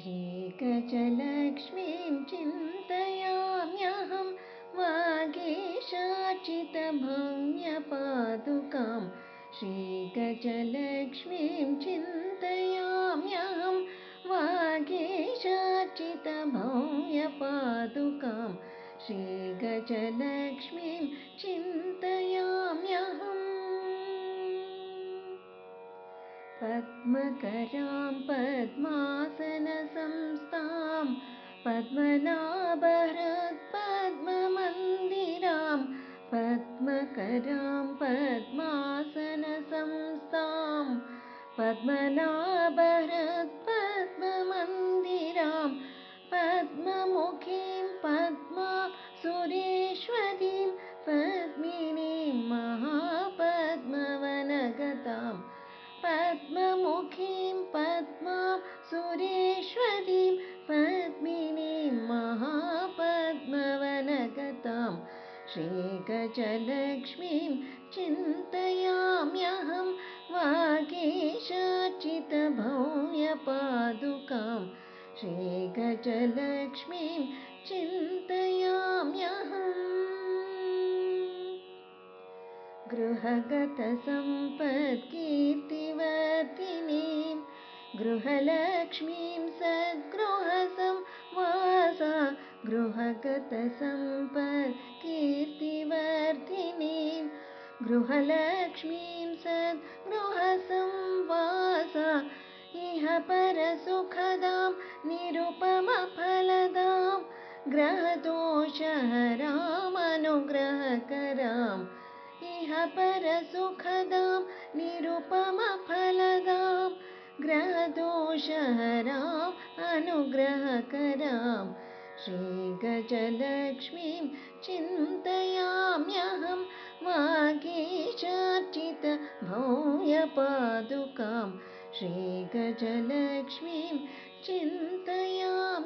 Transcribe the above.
श्रीगजलक्ष्मीं चिन्तयाम्यहं वागीशार्चितभव्यपादुकां श्रीगजलक्ष्मीं चिन्तयाम्यहं वागीशार्चितभव्यपादुकां श्रीगजलक्ष्मीं चिन्तयाम्यहम् पद्मकरां पद्मासनसंस्थां पद्मनाभहृत्पद्ममन्दिरां पद्मकरां पद्मासनसंस्थां पद्मनाभहृत्पद्ममन्दिरां पद्ममुखीं पद्मासुरेश्वरीं पद्मिनीं महापद्मवनगतां पद्ममुखीं पद्मासुरेश्वरीं पद्मिनीं महापद्मवनगतां श्रीगजलक्ष्मीं चिन्तयाम्यहं वागीशार्चितभव्यपादुकां श्रीगजलक्ष्मीं चिन्तयाम्यहम् गृहगतसम्पत्कीर्तिवर्धिनीं गृहलक्ष्मीं सद्गृहसंवासा गृहगतसम्पत्कीर्तिवर्धिनीं गृहलक्ष्मीं सद्गृहसंवासा इह परसुखदां निरुपमफलदां ग्रहदोषहरामनुग्रहकराम् इह परसुखदां निरुपमफलदां ग्रहदोषहराम् अनुग्रहकरां श्रीगजलक्ष्मीं चिन्तयाम्यहं वागीशार्चितभव्यपादुकां श्रीगजलक्ष्मीं चिन्तयामि।